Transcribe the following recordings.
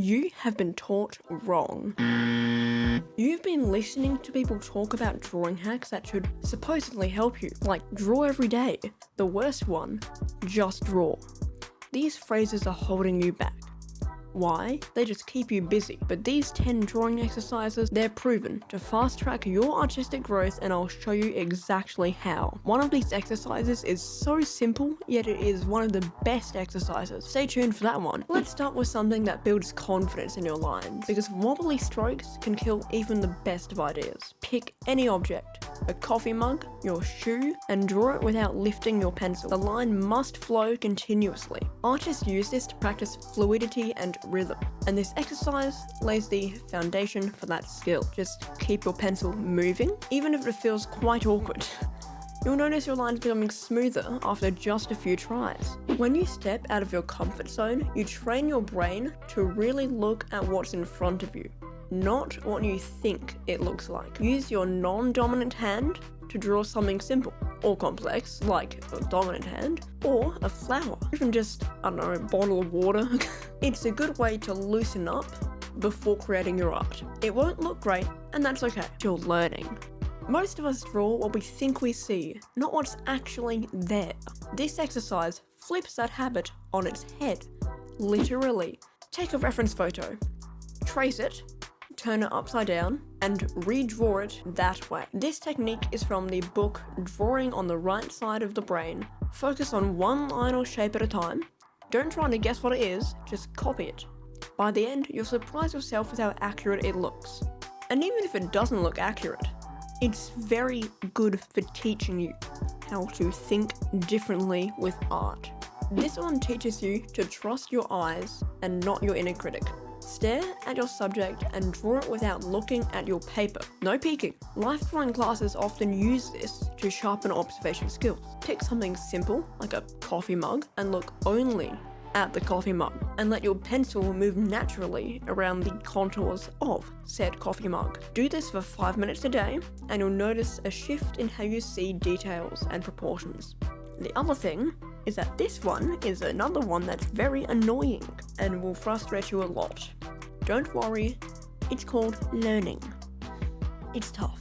You have been taught wrong. You've been listening to people talk about drawing hacks that should supposedly help you, like draw every day. The worst one, just draw. These phrases are holding you back. Why? They just keep you busy. But these 10 drawing exercises, they're proven to fast track your artistic growth, and I'll show you exactly how. One of these exercises is so simple, yet it is one of the best exercises. Stay tuned for that one. Let's start with something that builds confidence in your lines, because wobbly strokes can kill even the best of ideas. Pick any object, a coffee mug, your shoe, and draw it without lifting your pencil. The line must flow continuously. Artists use this to practice fluidity and rhythm, and this exercise lays the foundation for that skill. Just keep your pencil moving, even if it feels quite awkward. You'll notice your lines becoming smoother after just a few tries. When you step out of your comfort zone, you train your brain to really look at what's in front of you, not what you think it looks like. Use your non-dominant hand to draw something simple or complex, like a dominant hand, or a flower, even just, I don't know, a bottle of water. It's a good way to loosen up before creating your art. It won't look great, and that's okay. You're learning. Most of us draw what we think we see, not what's actually there. This exercise flips that habit on its head, literally. Take a reference photo, trace it, turn it upside down, and redraw it that way. This technique is from the book Drawing on the Right Side of the Brain. Focus on one line or shape at a time. Don't try to guess what it is, just copy it. By the end, you'll surprise yourself with how accurate it looks. And even if it doesn't look accurate, it's very good for teaching you how to think differently with art. This one teaches you to trust your eyes and not your inner critic. Stare at your subject and draw it without looking at your paper. No peeking. Life drawing classes often use this to sharpen observation skills. Pick something simple, like a coffee mug, and look only at the coffee mug, and let your pencil move naturally around the contours of said coffee mug. Do this for 5 minutes a day, and you'll notice a shift in how you see details and proportions. The other thing is that this one is another one that's very annoying and will frustrate you a lot. Don't worry, it's called learning. It's tough.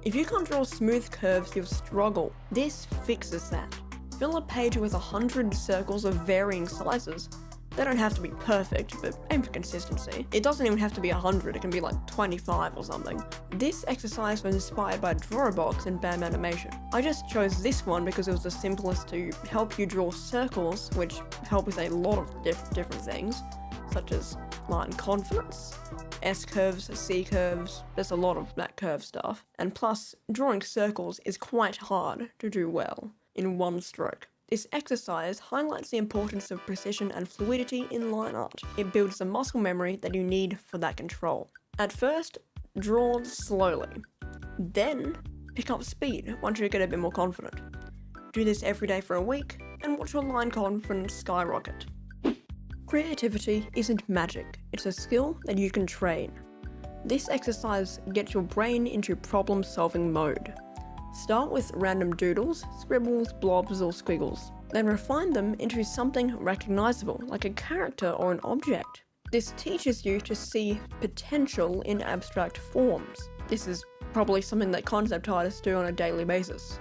If you can't draw smooth curves, you'll struggle. This fixes that. Fill a page with 100 circles of varying sizes. They don't have to be perfect, but aim for consistency. It doesn't even have to be 100, it can be like 25 or something. This exercise was inspired by Drawbox and BAM Animation. I just chose this one because it was the simplest to help you draw circles, which help with a lot of different things, such as line confidence, S-curves, C-curves, there's a lot of that curve stuff. And plus, drawing circles is quite hard to do well in one stroke. This exercise highlights the importance of precision and fluidity in line art. It builds the muscle memory that you need for that control. At first, draw slowly. Then, pick up speed once you get a bit more confident. Do this every day for a week, and watch your line confidence skyrocket. Creativity isn't magic, it's a skill that you can train. This exercise gets your brain into problem-solving mode. Start with random doodles, scribbles, blobs, or squiggles. Then refine them into something recognizable, like a character or an object. This teaches you to see potential in abstract forms. This is probably something that concept artists do on a daily basis.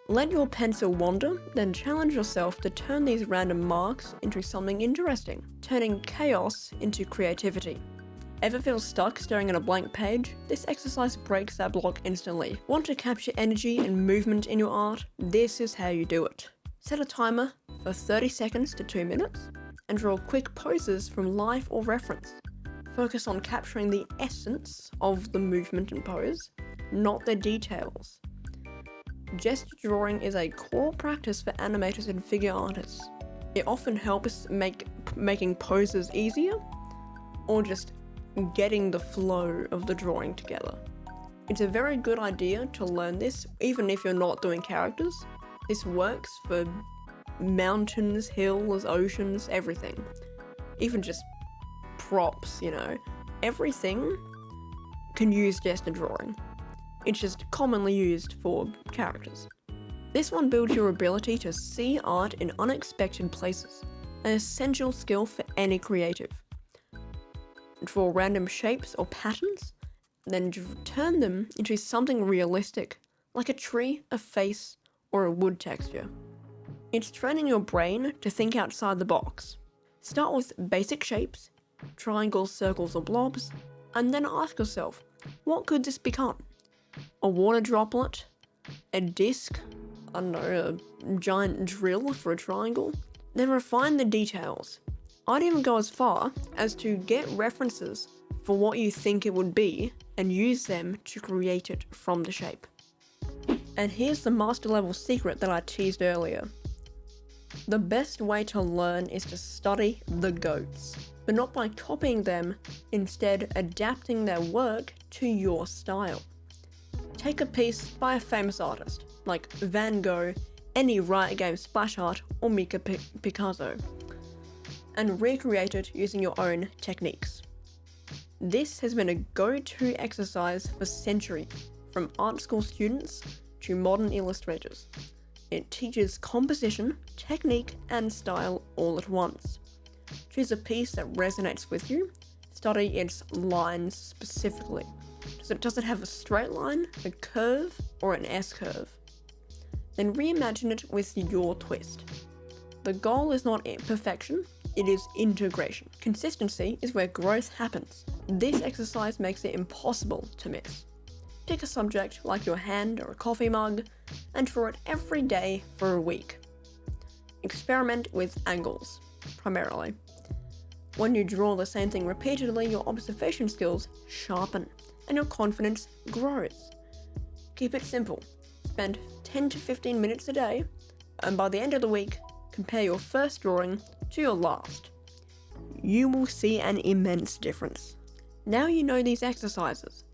Let your pencil wander, then challenge yourself to turn these random marks into something interesting, turning chaos into creativity. Ever feel stuck staring at a blank page? This exercise breaks that block instantly. Want to capture energy and movement in your art? This is how you do it. Set a timer for 30 seconds to 2 minutes and draw quick poses from life or reference. Focus on capturing the essence of the movement and pose, not the details. Gesture drawing is a core practice for animators and figure artists. It often helps making poses easier, or just getting the flow of the drawing together. It's a very good idea to learn this even if you're not doing characters. This works for mountains, hills, oceans, everything. Even just props, Everything can use gesture drawing. It's just commonly used for characters. This one builds your ability to see art in unexpected places, an essential skill for any creative. draw random shapes or patterns, then turn them into something realistic, like a tree, a face, or a wood texture. It's training your brain to think outside the box. Start with basic shapes, triangles, circles, or blobs, and then ask yourself, what could this become? A water droplet? A disc? I don't know, a giant drill for a triangle? Then refine the details. I'd even go as far as to get references for what you think it would be and use them to create it from the shape. And here's the master level secret that I teased earlier. The best way to learn is to study the GOATs, but not by copying them, instead adapting their work to your style. Take a piece by a famous artist, like Van Gogh, any Riot Games splash art, or Picasso, and recreate it using your own techniques. This has been a go-to exercise for centuries, from art school students to modern illustrators. It teaches composition, technique, and style all at once. Choose a piece that resonates with you, study its lines specifically. Does it have a straight line, a curve, or an S-curve? Then reimagine it with your twist. The goal is not perfection, it is integration. Consistency is where growth happens. This exercise makes it impossible to miss. Pick a subject like your hand or a coffee mug and draw it every day for a week. Experiment with angles, primarily. When you draw the same thing repeatedly, your observation skills sharpen and your confidence grows. Keep it simple. Spend 10 to 15 minutes a day, and by the end of the week, compare your first drawing to your last. You will see an immense difference. Now you know these exercises,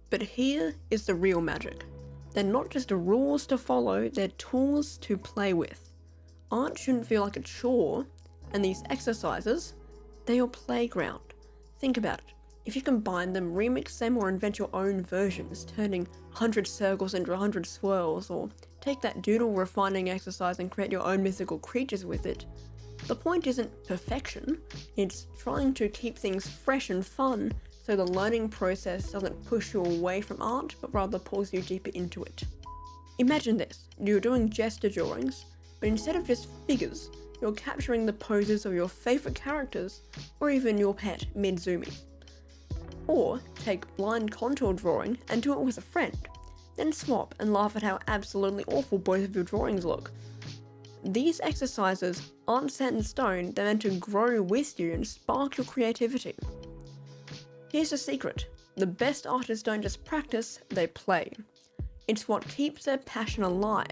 but here is the real magic. They're not just rules to follow, they're tools to play with. Art shouldn't feel like a chore, and these exercises, they're your playground. Think about it. If you combine them, remix them, or invent your own versions, turning 100 circles into 100 swirls, or take that doodle refining exercise and create your own mythical creatures with it, the point isn't perfection, it's trying to keep things fresh and fun so the learning process doesn't push you away from art, but rather pulls you deeper into it. Imagine this, you're doing gesture drawings, but instead of just figures, you're capturing the poses of your favourite characters, or even your pet mid-zoomie. Or take blind contour drawing and do it with a friend, then swap and laugh at how absolutely awful both of your drawings look. These exercises aren't set in stone, they're meant to grow with you and spark your creativity. Here's the secret, the best artists don't just practice, they play. It's what keeps their passion alive.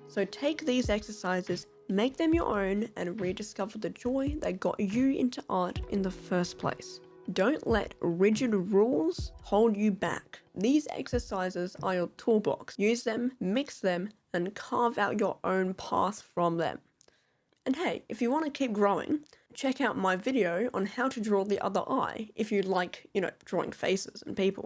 So take these exercises, make them your own, and rediscover the joy that got you into art in the first place. Don't let rigid rules hold you back. These exercises are your toolbox. Use them, mix them, and carve out your own path from them. And hey, if you want to keep growing, check out my video on how to draw the other eye if you like, drawing faces and people.